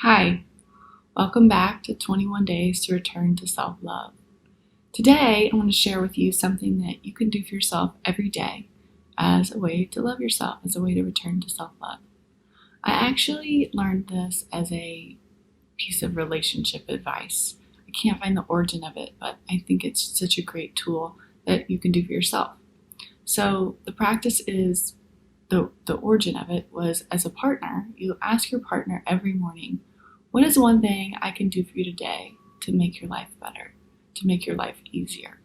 Hi, welcome back to 21 Days to Return to Self-Love. Today, I want to share with you something that you can do for yourself every day as a way to love yourself, as a way to return to self-love. I actually learned this as a piece of relationship advice. I can't find the origin of it, but I think it's such a great tool that you can do for yourself. So the practice is, the origin of it was, as a partner, you ask your partner every morning, what is one thing I can do for you today to make your life better, to make your life easier?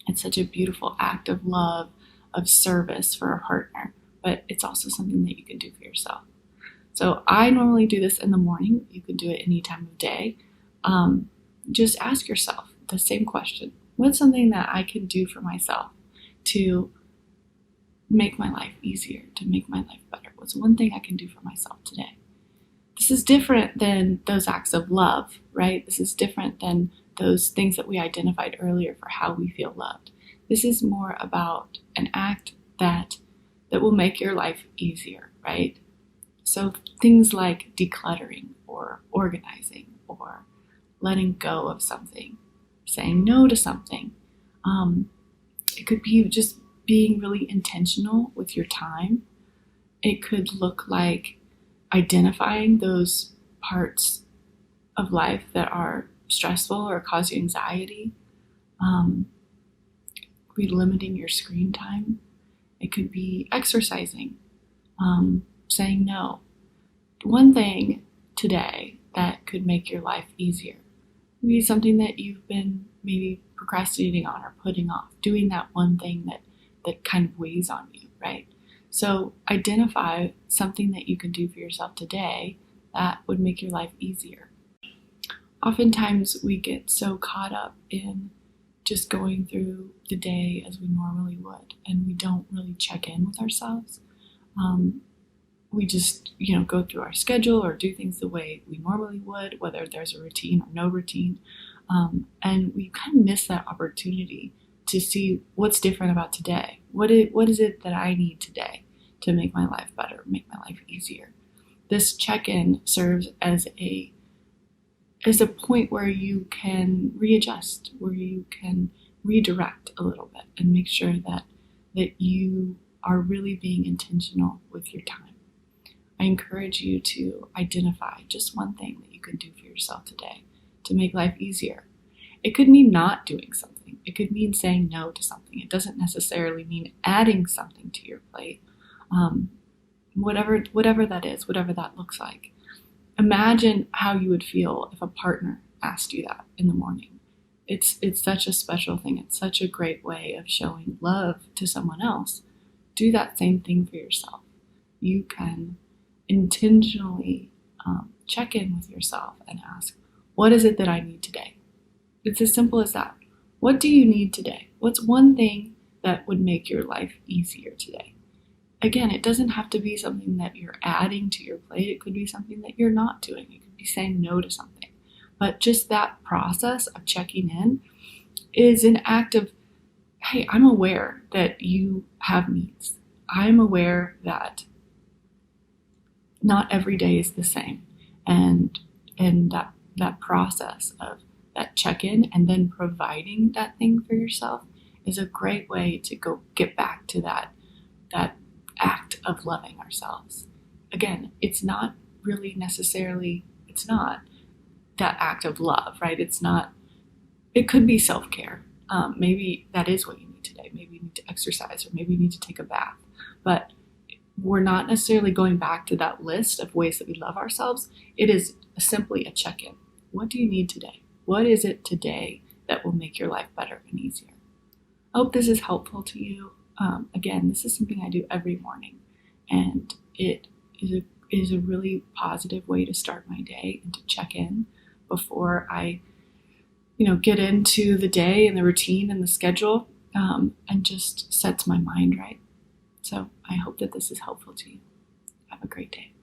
It's such a beautiful act of love, of service for a partner, but it's also something that you can do for yourself. So I normally do this in the morning. You can do it any time of day. Just ask yourself the same question. What's something that I can do for myself to make my life easier, to make my life better? What's one thing I can do for myself today? This is different than those acts of love, right? This is different than those things that we identified earlier for how we feel loved. This is more about an act that will make your life easier, right? So things like decluttering or organizing or letting go of something, saying no to something. It could be just being really intentional with your time. It could look like identifying those parts of life that are stressful or cause you anxiety. It could be limiting your screen time. It could be exercising, saying no. One thing today that could make your life easier would be something that you've been maybe procrastinating on or putting off, doing that one thing that kind of weighs on you, right? So identify something that you can do for yourself today that would make your life easier. Oftentimes we get so caught up in just going through the day as we normally would, and we don't really check in with ourselves. We just, go through our schedule or do things the way we normally would, whether there's a routine or no routine. And we kind of miss that opportunity to see what's different about today. What is it that I need today to make my life better, make my life easier? This check-in serves as a point where you can readjust, where you can redirect a little bit and make sure that you are really being intentional with your time. I encourage you to identify just one thing that you can do for yourself today to make life easier. It could mean not doing something. It could mean saying no to something. It doesn't necessarily mean adding something to your plate. Whatever that is, whatever that looks like. Imagine how you would feel if a partner asked you that in the morning. It's such a special thing. It's such a great way of showing love to someone else. Do that same thing for yourself. You can intentionally check in with yourself and ask, what is it that I need today? It's as simple as that. What do you need today? What's one thing that would make your life easier today? Again, it doesn't have to be something that you're adding to your plate. It could be something that you're not doing. It could be saying no to something. But just that process of checking in is an act of, hey, I'm aware that you have needs. I'm aware that not every day is the same. And that process of that check-in and then providing that thing for yourself is a great way to go get back to that act of loving ourselves. Again, it's not that act of love, right? It could be self-care. Maybe that is what you need today. Maybe you need to exercise, or maybe you need to take a bath. But we're not necessarily going back to that list of ways that we love ourselves. It is simply a check-in. What do you need today? What is it today that will make your life better and easier? I hope this is helpful to you. Again, this is something I do every morning, and it is a really positive way to start my day and to check in before I, get into the day and the routine and the schedule, and just sets my mind right. So I hope that this is helpful to you. Have a great day.